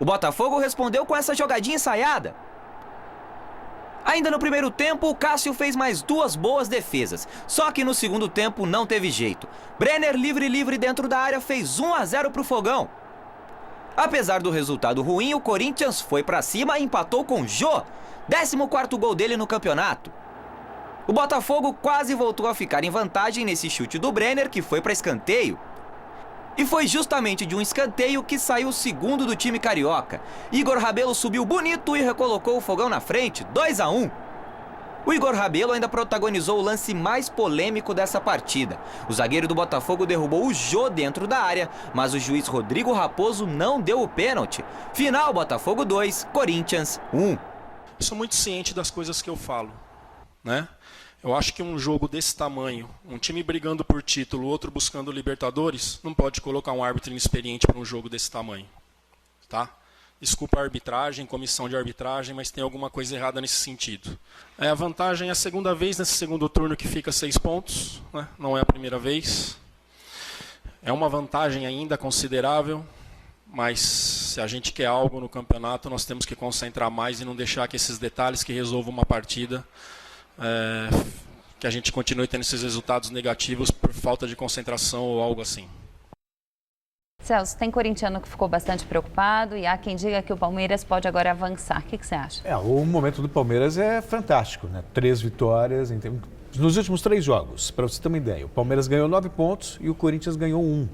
O Botafogo respondeu com essa jogadinha ensaiada. Ainda no primeiro tempo, o Cássio fez mais 2 boas defesas. Só que no segundo tempo não teve jeito. Brenner, livre dentro da área, fez 1-0 para o Fogão. Apesar do resultado ruim, o Corinthians foi para cima e empatou com Jô. 14º gol dele no campeonato. O Botafogo quase voltou a ficar em vantagem nesse chute do Brenner, que foi para escanteio. E foi justamente de um escanteio que saiu o segundo do time carioca. Igor Rabelo subiu bonito e recolocou o Fogão na frente, 2-1. O Igor Rabelo ainda protagonizou o lance mais polêmico dessa partida. O zagueiro do Botafogo derrubou o Jô dentro da área, mas o juiz Rodrigo Raposo não deu o pênalti. Final, Botafogo 2, Corinthians 1. Eu sou muito ciente das coisas que eu falo, né? Eu acho que um jogo desse tamanho, um time brigando por título, outro buscando Libertadores, não pode colocar um árbitro inexperiente para um jogo desse tamanho, tá? Desculpa a arbitragem, comissão de arbitragem, mas tem alguma coisa errada nesse sentido. A vantagem é a segunda vez nesse segundo turno que fica 6 pontos, né? Não é a primeira vez. É uma vantagem ainda considerável, mas se a gente quer algo no campeonato, nós temos que concentrar mais e não deixar que esses detalhes que resolvam uma partida, que a gente continue tendo esses resultados negativos por falta de concentração ou algo assim. Celso, tem corintiano que ficou bastante preocupado e há quem diga que o Palmeiras pode agora avançar. O que você acha? O momento do Palmeiras é fantástico, né? 3 vitórias nos últimos 3 jogos, para você ter uma ideia. O Palmeiras ganhou 9 pontos e o Corinthians ganhou 1.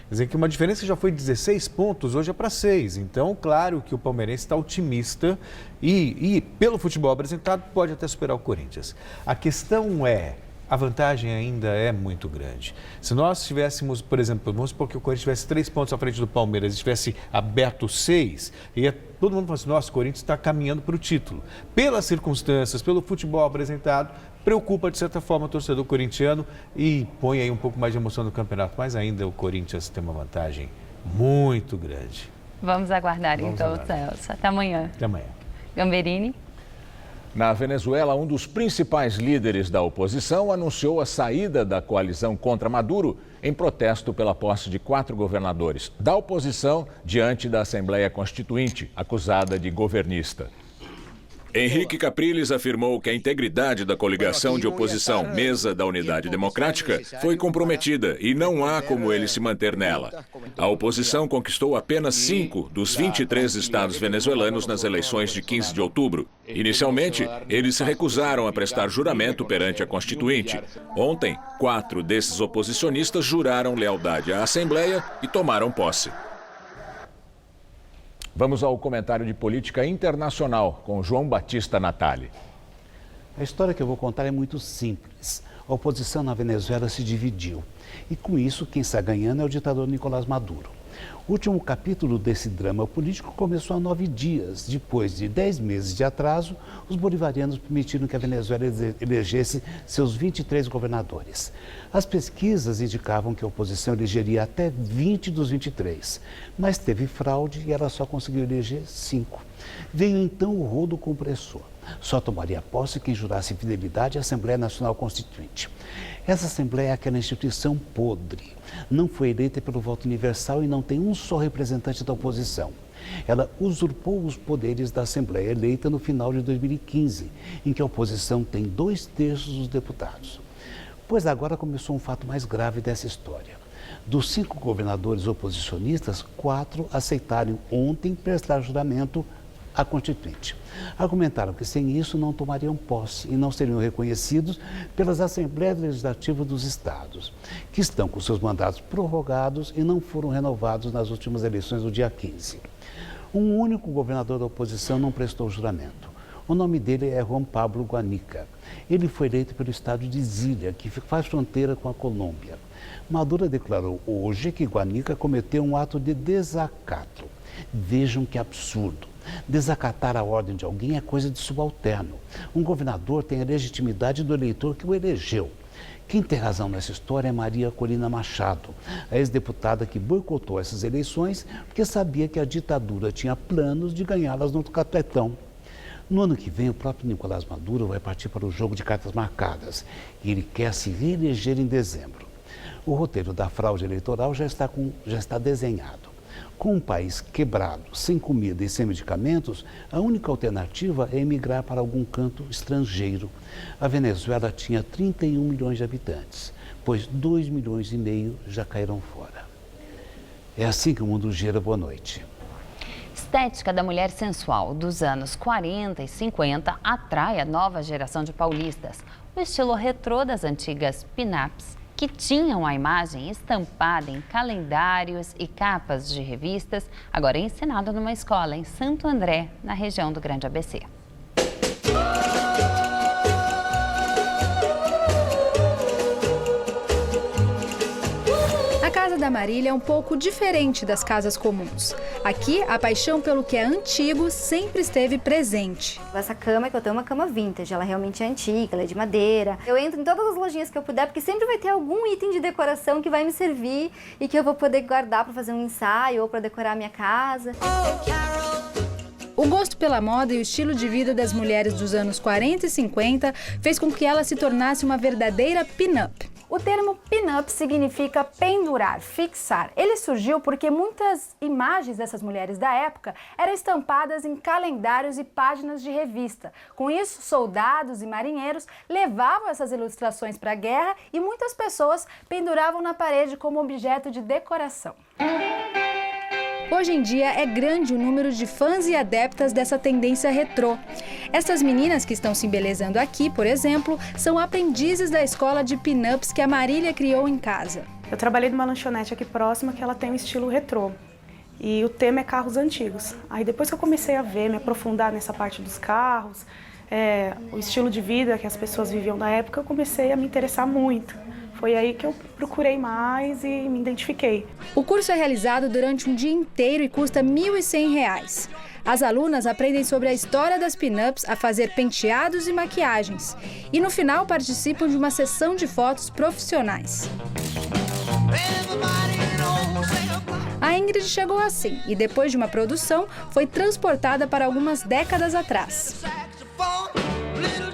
Quer dizer que uma diferença que já foi 16 pontos, hoje é para 6. Então, claro que o palmeirense está otimista e, pelo futebol apresentado, pode até superar o Corinthians. A questão é, a vantagem ainda é muito grande. Se nós tivéssemos, por exemplo, vamos supor que o Corinthians tivesse 3 pontos à frente do Palmeiras e tivesse aberto 6, todo mundo fala assim, nossa, o Corinthians está caminhando para o título. Pelas circunstâncias, pelo futebol apresentado, preocupa de certa forma o torcedor corintiano e põe aí um pouco mais de emoção no campeonato, mas ainda o Corinthians tem uma vantagem muito grande. Vamos aguardar então, Celso. Até amanhã. Até amanhã. Gamberini. Na Venezuela, um dos principais líderes da oposição anunciou a saída da coalizão contra Maduro em protesto pela posse de 4 governadores da oposição diante da Assembleia Constituinte, acusada de governista. Henrique Capriles afirmou que a integridade da coligação de oposição Mesa da Unidade Democrática foi comprometida e não há como ele se manter nela. A oposição conquistou apenas 5 dos 23 estados venezuelanos nas eleições de 15 de outubro. Inicialmente, eles se recusaram a prestar juramento perante a Constituinte. Ontem, 4 desses oposicionistas juraram lealdade à Assembleia e tomaram posse. Vamos ao comentário de política internacional com João Batista Natali. A história que eu vou contar é muito simples. A oposição na Venezuela se dividiu. E com isso, quem está ganhando é o ditador Nicolás Maduro. O último capítulo desse drama político começou há 9 dias. Depois de 10 meses de atraso, os bolivarianos permitiram que a Venezuela elegesse seus 23 governadores. As pesquisas indicavam que a oposição elegeria até 20 dos 23, mas teve fraude e ela só conseguiu eleger 5. Veio então o rolo compressor. Só tomaria posse quem jurasse fidelidade à Assembleia Nacional Constituinte. Essa Assembleia é aquela instituição podre. Não foi eleita pelo voto universal e não tem um só representante da oposição. Ela usurpou os poderes da Assembleia eleita no final de 2015, em que a oposição tem 2/3 dos deputados. Pois agora começou um fato mais grave dessa história. Dos 5 governadores oposicionistas, 4 aceitaram ontem prestar juramento à Constituinte. Argumentaram que sem isso não tomariam posse e não seriam reconhecidos pelas Assembleias Legislativas dos estados, que estão com seus mandatos prorrogados e não foram renovados nas últimas eleições do dia 15. Um único governador da oposição não prestou juramento. O nome dele é Juan Pablo Guanica. Ele foi eleito pelo estado de Zulia, que faz fronteira com a Colômbia. Maduro declarou hoje que Guanica cometeu um ato de desacato. Vejam que absurdo. Desacatar a ordem de alguém é coisa de subalterno. Um governador tem a legitimidade do eleitor que o elegeu. Quem tem razão nessa história é Maria Corina Machado, a ex-deputada que boicotou essas eleições porque sabia que a ditadura tinha planos de ganhá-las no catletão. No ano que vem, o próprio Nicolás Maduro vai partir para o jogo de cartas marcadas e ele quer se reeleger em dezembro. O roteiro da fraude eleitoral já está desenhado. Com um país quebrado, sem comida e sem medicamentos, a única alternativa é emigrar para algum canto estrangeiro. A Venezuela tinha 31 milhões de habitantes, pois 2,5 milhões já caíram fora. É assim que o mundo gira. Boa noite. Estética da mulher sensual dos anos 40 e 50 atrai a nova geração de paulistas. O estilo retrô das antigas pin-ups, que tinham a imagem estampada em calendários e capas de revistas, agora é ensinado numa escola em Santo André, na região do Grande ABC. A casa da Marília é um pouco diferente das casas comuns. Aqui, a paixão pelo que é antigo sempre esteve presente. Essa cama que eu tenho é uma cama vintage, ela realmente é antiga, ela é de madeira. Eu entro em todas as lojinhas que eu puder, porque sempre vai ter algum item de decoração que vai me servir e que eu vou poder guardar para fazer um ensaio ou para decorar a minha casa. O gosto pela moda e o estilo de vida das mulheres dos anos 40 e 50 fez com que ela se tornasse uma verdadeira pin-up. O termo pin-up significa pendurar, fixar. Ele surgiu porque muitas imagens dessas mulheres da época eram estampadas em calendários e páginas de revista. Com isso, soldados e marinheiros levavam essas ilustrações para a guerra e muitas pessoas penduravam na parede como objeto de decoração. Hoje em dia é grande o número de fãs e adeptas dessa tendência retrô. Essas meninas que estão se embelezando aqui, por exemplo, são aprendizes da escola de pin-ups que a Marília criou em casa. Eu trabalhei numa lanchonete aqui próxima que ela tem um estilo retrô. E o tema é carros antigos. Aí depois que eu comecei a ver, me aprofundar nessa parte dos carros, o estilo de vida que as pessoas viviam na época, eu comecei a me interessar muito. Foi aí que eu procurei mais e me identifiquei. O curso é realizado durante um dia inteiro e custa R$ 1.100. As alunas aprendem sobre a história das pin-ups, a fazer penteados e maquiagens. E no final participam de uma sessão de fotos profissionais. A Ingrid chegou assim e depois de uma produção foi transportada para algumas décadas atrás.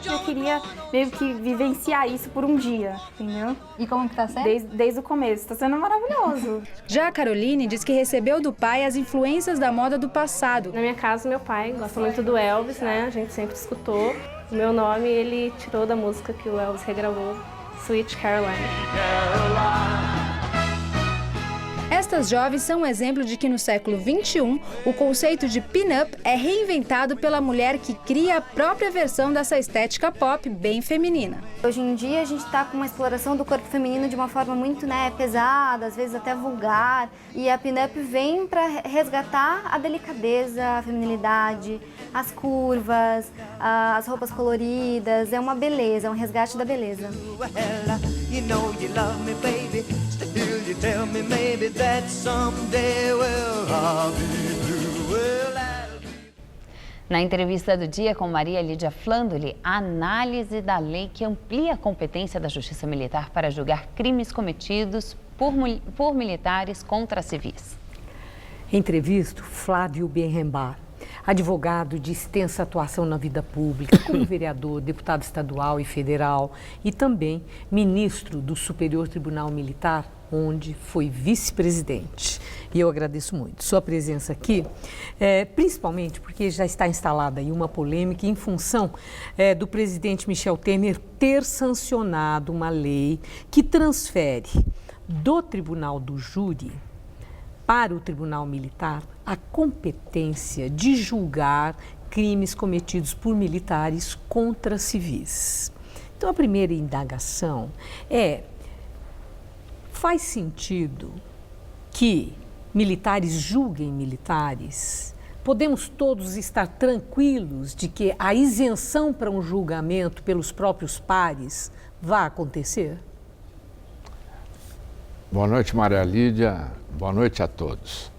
Eu queria meio que vivenciar isso por um dia, entendeu? E como que tá sendo? Desde o começo, tá sendo maravilhoso. Já a Caroline diz que recebeu do pai as influências da moda do passado. Na minha casa, meu pai gosta muito do Elvis, né? A gente sempre escutou. O meu nome ele tirou da música que o Elvis regravou, Sweet Caroline. Estas jovens são um exemplo de que no século XXI, o conceito de pin-up é reinventado pela mulher que cria a própria versão dessa estética pop bem feminina. Hoje em dia a gente está com uma exploração do corpo feminino de uma forma muito pesada, às vezes até vulgar. E a pin-up vem para resgatar a delicadeza, a feminilidade, as curvas, as roupas coloridas. É uma beleza, é um resgate da beleza. You tell me maybe that someday Na entrevista do dia com Maria Lídia Flandoli, a análise da lei que amplia a competência da Justiça Militar para julgar crimes cometidos por militares contra civis. Entrevisto Flávio Benrembar, advogado de extensa atuação na vida pública, como vereador, deputado estadual e federal e também ministro do Superior Tribunal Militar, onde foi vice-presidente. E eu agradeço muito sua presença aqui, principalmente porque já está instalada aí uma polêmica em função do presidente Michel Temer ter sancionado uma lei que transfere do Tribunal do Júri para o Tribunal Militar a competência de julgar crimes cometidos por militares contra civis. Então, a primeira indagação é: faz sentido que militares julguem militares? Podemos todos estar tranquilos de que a isenção para um julgamento pelos próprios pares vai acontecer? Boa noite, Maria Lídia. Boa noite a todos.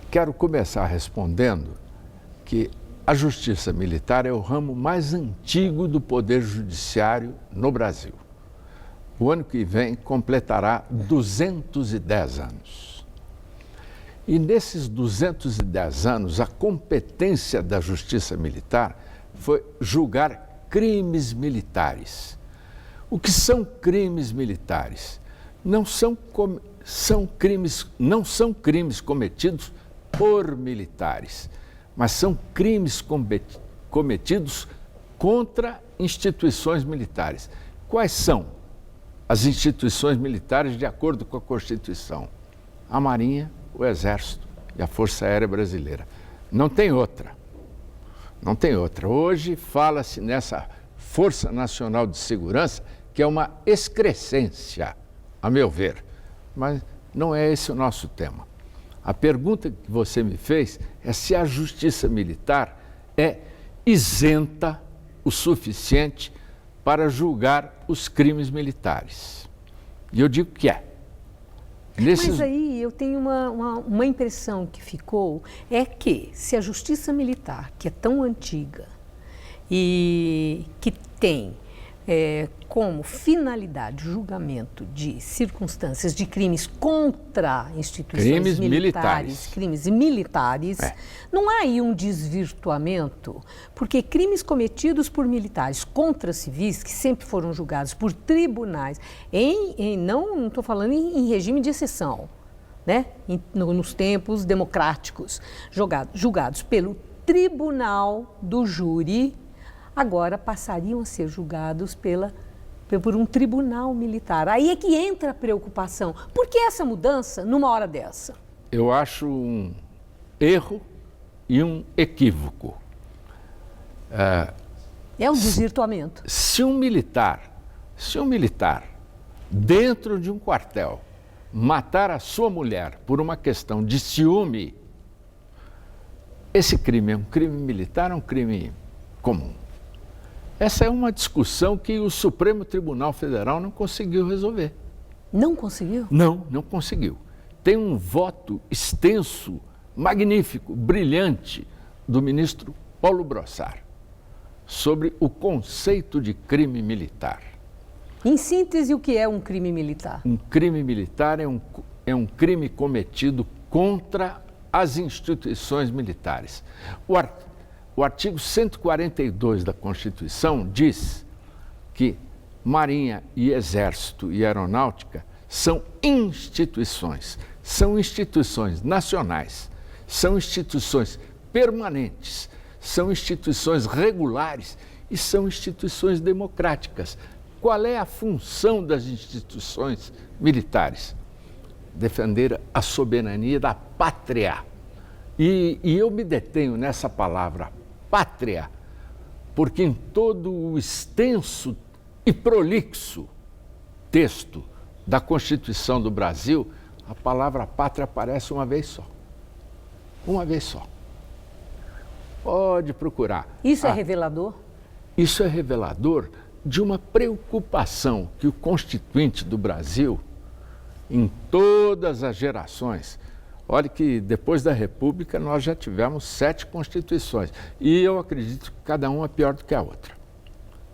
Quero começar respondendo que a Justiça Militar é o ramo mais antigo do Poder Judiciário no Brasil. O ano que vem completará 210 anos. E nesses 210 anos, a competência da Justiça Militar foi julgar crimes militares. O que são crimes militares? Não são crimes cometidos por militares, mas são crimes cometidos contra instituições militares. Quais são as instituições militares de acordo com a Constituição? A Marinha, o Exército e a Força Aérea Brasileira. Não tem outra. Não tem outra. Hoje fala-se nessa Força Nacional de Segurança, que é uma excrescência, a meu ver. Mas não é esse o nosso tema. A pergunta que você me fez é se a Justiça Militar é isenta o suficiente para julgar os crimes militares. E eu digo que é. Mas aí eu tenho uma impressão que ficou, é que se a Justiça Militar, que é tão antiga e que tem como finalidade o julgamento de circunstâncias de crimes contra instituições crimes militares, não há aí um desvirtuamento, porque crimes cometidos por militares contra civis, que sempre foram julgados por tribunais, não estou falando em regime de exceção, né? Nos tempos democráticos, julgados pelo Tribunal do Júri, agora passariam a ser julgados por um tribunal militar. Aí é que entra a preocupação. Por que essa mudança numa hora dessa? Eu acho um erro e um equívoco. É um desvirtuamento. Se um militar, dentro de um quartel, matar a sua mulher por uma questão de ciúme, esse crime é um crime militar ou é um crime comum? Essa é uma discussão que o Supremo Tribunal Federal não conseguiu resolver. Não conseguiu? Não conseguiu. Tem um voto extenso, magnífico, brilhante, do ministro Paulo Brossard sobre o conceito de crime militar. Em síntese, o que é um crime militar? Um crime militar é um crime cometido contra as instituições militares. O artigo 142 da Constituição diz que Marinha e Exército e Aeronáutica são instituições nacionais, são instituições permanentes, são instituições regulares e são instituições democráticas. Qual é a função das instituições militares? Defender a soberania da pátria. E eu me detenho nessa palavra, pátria, porque em todo o extenso e prolixo texto da Constituição do Brasil, a palavra pátria aparece uma vez só. Uma vez só. Pode procurar. Isso é revelador? Isso é revelador de uma preocupação que o Constituinte do Brasil, em todas as gerações, Olha que depois da República nós já tivemos 7 constituições. E eu acredito que cada uma é pior do que a outra.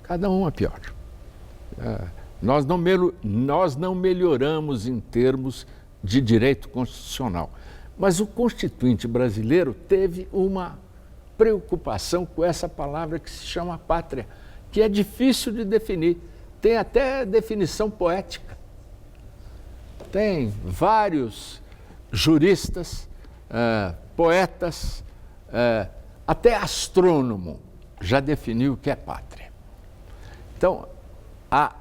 Cada uma é pior. Nós não melhoramos em termos de direito constitucional. Mas o Constituinte brasileiro teve uma preocupação com essa palavra que se chama pátria, que é difícil de definir. Tem até definição poética. Tem vários juristas, poetas, até astrônomo já definiu o que é pátria. Então, a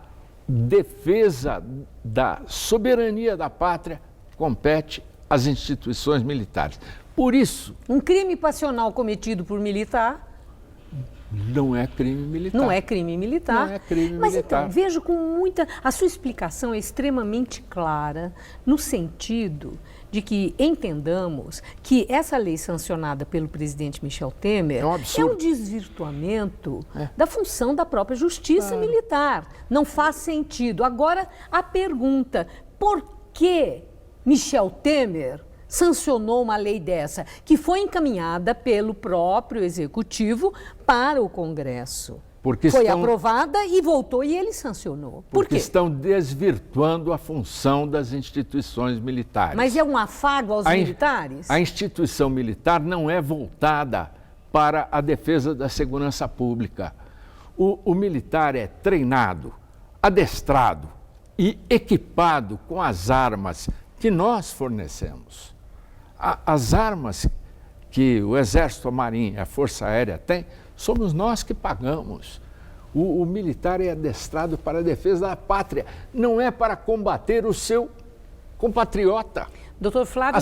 defesa da soberania da pátria compete às instituições militares. Por isso... Um crime passional cometido por militar... Não é crime militar. Não é crime militar. Não é crime Mas militar. então, vejo com muita... A sua explicação é extremamente clara, no sentido de que entendamos que essa lei sancionada pelo presidente Michel Temer é um desvirtuamento da função da própria justiça militar. Não faz sentido. Agora, a pergunta, por que Michel Temer sancionou uma lei dessa, que foi encaminhada pelo próprio Executivo para o Congresso? Foi aprovada e voltou e ele sancionou. Por quê? Estão desvirtuando a função das instituições militares. Mas é um afago aos militares? A instituição militar não é voltada para a defesa da segurança pública. O militar é treinado, adestrado e equipado com as armas que nós fornecemos. As armas que o Exército, a Marinha, a Força Aérea tem, somos nós que pagamos. O militar é adestrado para a defesa da pátria, não é para combater o seu compatriota. Doutor Flávio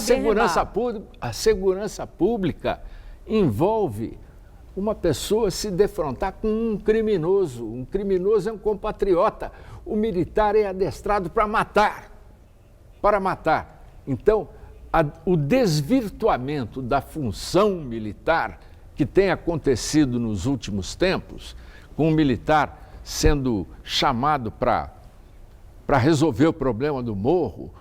A segurança pública envolve uma pessoa se defrontar com um criminoso. Um criminoso é um compatriota. O militar é adestrado para matar. Para matar. Então, o desvirtuamento da função militar que tem acontecido nos últimos tempos, com o militar sendo chamado para resolver o problema do morro.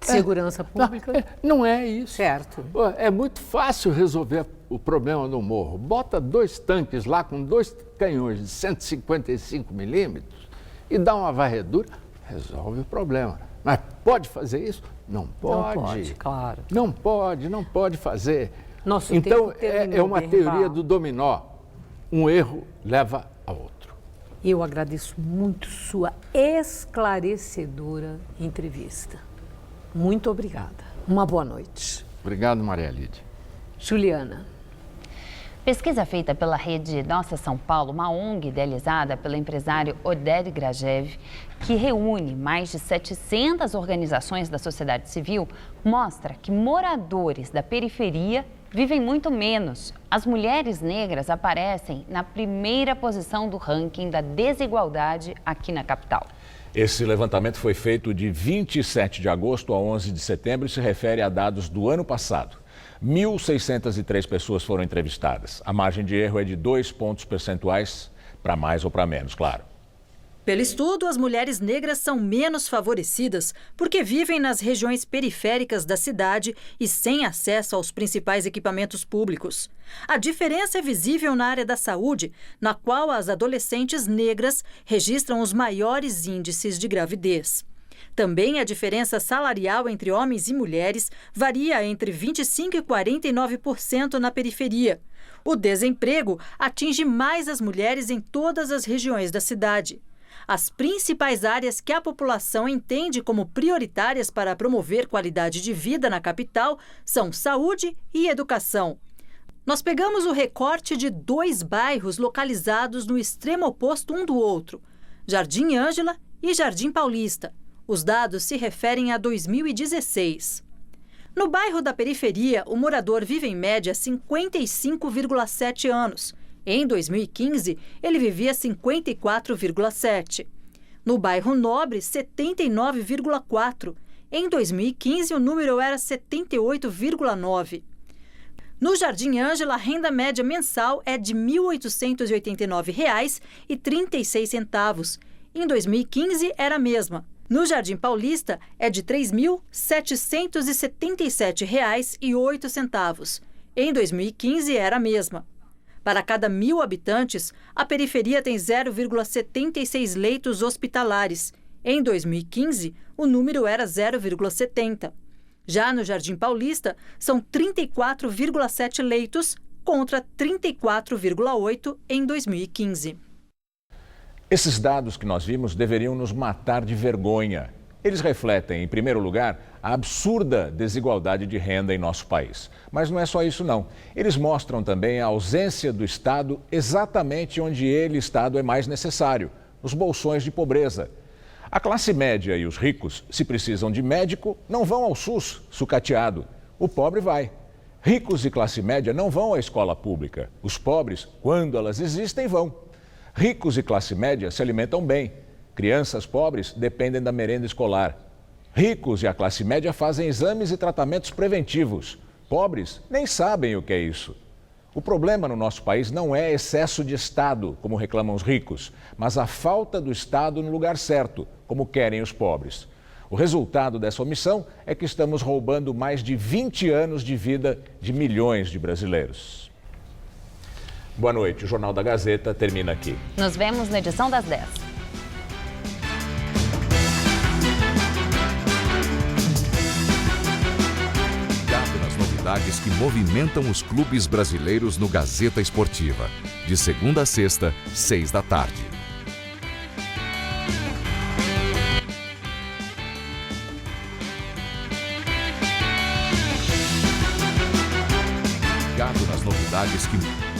Segurança pública? Não é isso. Certo. É muito fácil resolver o problema do morro. Bota 2 tanques lá com 2 canhões de 155 milímetros e dá uma varredura, resolve o problema. Mas pode fazer isso? Não pode. Não pode, claro. Não pode fazer. Nosso então, tempo terminou, é uma teoria do dominó. Um erro leva a outro. Eu agradeço muito sua esclarecedora entrevista. Muito obrigada. Uma boa noite. Obrigado, Maria Lídia. Juliana. Pesquisa feita pela rede Nossa São Paulo, uma ONG idealizada pelo empresário Oded Grajew, que reúne mais de 700 organizações da sociedade civil, mostra que moradores da periferia vivem muito menos. As mulheres negras aparecem na primeira posição do ranking da desigualdade aqui na capital. Esse levantamento foi feito de 27 de agosto a 11 de setembro e se refere a dados do ano passado. 1.603 pessoas foram entrevistadas. A margem de erro é de 2 pontos percentuais, para mais ou para menos, claro. Pelo estudo, as mulheres negras são menos favorecidas porque vivem nas regiões periféricas da cidade e sem acesso aos principais equipamentos públicos. A diferença é visível na área da saúde, na qual as adolescentes negras registram os maiores índices de gravidez. Também a diferença salarial entre homens e mulheres varia entre 25% e 49% na periferia. O desemprego atinge mais as mulheres em todas as regiões da cidade. As principais áreas que a população entende como prioritárias para promover qualidade de vida na capital são saúde e educação. Nós pegamos o recorte de 2 bairros localizados no extremo oposto um do outro, Jardim Ângela e Jardim Paulista. Os dados se referem a 2016. No bairro da periferia, o morador vive em média 55,7 anos. Em 2015, ele vivia 54,7. No bairro Nobre, 79,4. Em 2015, o número era 78,9. No Jardim Ângela, a renda média mensal é de R$ 1.889,36. Em 2015, era a mesma. No Jardim Paulista, é de R$ 3.777,08. Em 2015, era a mesma. Para cada 1.000 habitantes, a periferia tem 0,76 leitos hospitalares. Em 2015, o número era 0,70. Já no Jardim Paulista, são 34,7 leitos contra 34,8 em 2015. Esses dados que nós vimos deveriam nos matar de vergonha. Eles refletem, em primeiro lugar, a absurda desigualdade de renda em nosso país. Mas não é só isso, não. Eles mostram também a ausência do Estado exatamente onde ele, Estado, é mais necessário, nos bolsões de pobreza. A classe média e os ricos, se precisam de médico, não vão ao SUS, sucateado. O pobre vai. Ricos e classe média não vão à escola pública. Os pobres, quando elas existem, vão. Ricos e classe média se alimentam bem. Crianças pobres dependem da merenda escolar. Ricos e a classe média fazem exames e tratamentos preventivos. Pobres nem sabem o que é isso. O problema no nosso país não é excesso de Estado, como reclamam os ricos, mas a falta do Estado no lugar certo, como querem os pobres. O resultado dessa omissão é que estamos roubando mais de 20 anos de vida de milhões de brasileiros. Boa noite, o Jornal da Gazeta termina aqui. Nos vemos na edição das 10. Que movimentam os clubes brasileiros no Gazeta Esportiva. De segunda a sexta, 6 da tarde. Ligado nas novidades que